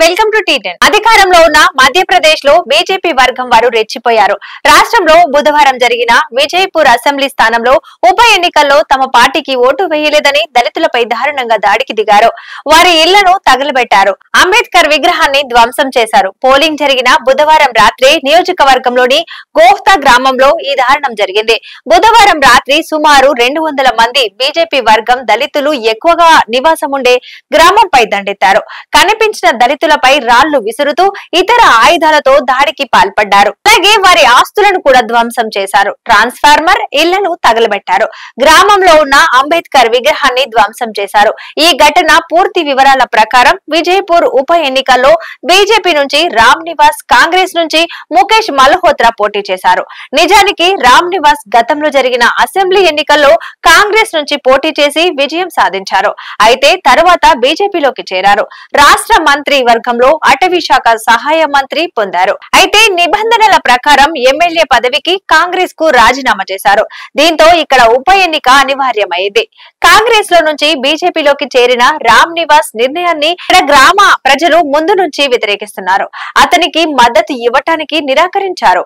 Welcome to టీ10. అధికారంలో ఉన్న మధ్యప్రదేశ్ లో బీజేపీ వర్గం వారు రెచ్చిపోయారు. రాష్ట్రంలో బుధవారం జరిగిన విజయపూర్ అసెంబ్లీ స్థానంలో ఉప ఎన్నికల్లో తమ పార్టీకి ఓటు వేయలేదని దళితులపై దారుణంగా దాడికి దిగారు. వారి ఇళ్లను తగలబెట్టారు. అంబేద్కర్ విగ్రహాన్ని ధ్వంసం చేశారు. పోలింగ్ జరిగిన బుధవారం రాత్రి నియోజకవర్గంలోని గోహ్తా గ్రామంలో ఈ దారుణం జరిగింది. బుధవారం రాత్రి సుమారు 200 మంది బీజేపీ వర్గం దళితులు ఎక్కువగా నివాసం ఉండే గ్రామంపై దండెత్తారు. కనిపించిన దళితులపై రాళ్లు విసురుతూ ఇతర ఆయుధాలతో దాడికి పాల్పడ్డారు. అలాగే వారి ఆస్తులను కూడా ధ్వంసం చేశారు. ట్రాన్స్ఫార్మర్, ఇళ్లను తగలబెట్టారు. గ్రామంలో ఉన్న అంబేద్కర్ విగ్రహాన్ని ధ్వంసం చేశారు. ఈ ఘటన పూర్తి వివరాల ప్రకారం విజయపూర్ ఉప ఎన్నికల్లో బీజేపీ నుంచి రామ్ నివాస్, కాంగ్రెస్ నుంచి ముఖేష్ మల్హోత్రా పోటీ చేశారు. నిజానికి రామ్ నివాస్ గతంలో జరిగిన అసెంబ్లీ ఎన్నికల్లో కాంగ్రెస్ నుంచి పోటీ చేసి విజయం సాధించారు. అయితే తరువాత బీజేపీలోకి చేరారు. రాష్ట్ర మంత్రి వర్గంలో అటవీ శాఖ సహాయ మంత్రి పొందారు. అయితే నిబంధనల ప్రకారం ఎమ్మెల్యే పదవికి కాంగ్రెస్ కు రాజీనామా చేశారు. దీంతో ఇక్కడ ఉప ఎన్నిక అనివార్యమైంది. కాంగ్రెస్ లో నుంచి బీజేపీలోకి చేరిన రామ్ నివాస్ నిర్ణయాన్ని ఇక్కడ గ్రామ ప్రజలు ముందు నుంచి వ్యతిరేకిస్తున్నారు. అతనికి మద్దతు ఇవ్వటానికి నిరాకరించారు.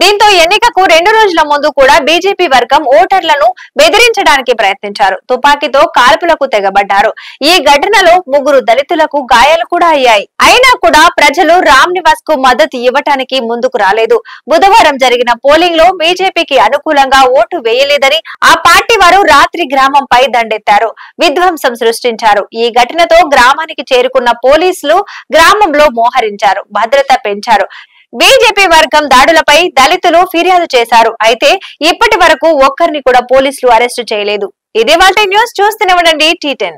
దీంతో ఎన్నికకు 2 రోజుల ముందు కూడా బీజేపీ వర్గం ఓటర్లను బెదిరించడానికి ప్రయత్నించారు. తుపాకీతో కాల్పులకు తెగబడ్డారు. ఈ ఘటనలో 3 దళితులకు గాయాలు కూడా అయ్యాయి. అయినా కూడా ప్రజలు రామ్ నివాస్ కు మద్దతు ఇవ్వటానికి ముందుకు రాలేదు. బుధవారం జరిగిన పోలింగ్ లో బీజేపీకి అనుకూలంగా ఓటు వేయలేదని ఆ పార్టీ వారు రాత్రి గ్రామంపై దండెత్తారు. విధ్వంసం సృష్టించారు. ఈ ఘటనతో గ్రామానికి చేరుకున్న పోలీసులు గ్రామంలో మోహరించారు. భద్రత పెంచారు. బీజేపీ వర్గం దాడులపై దళితులు ఫిర్యాదు చేశారు. అయితే ఇప్పటి వరకు ఒక్కరిని కూడా పోలీసులు అరెస్టు చేయలేదు. ఇదే వాళ్ళ న్యూస్. చూస్తూనే ఉండండి టీ10.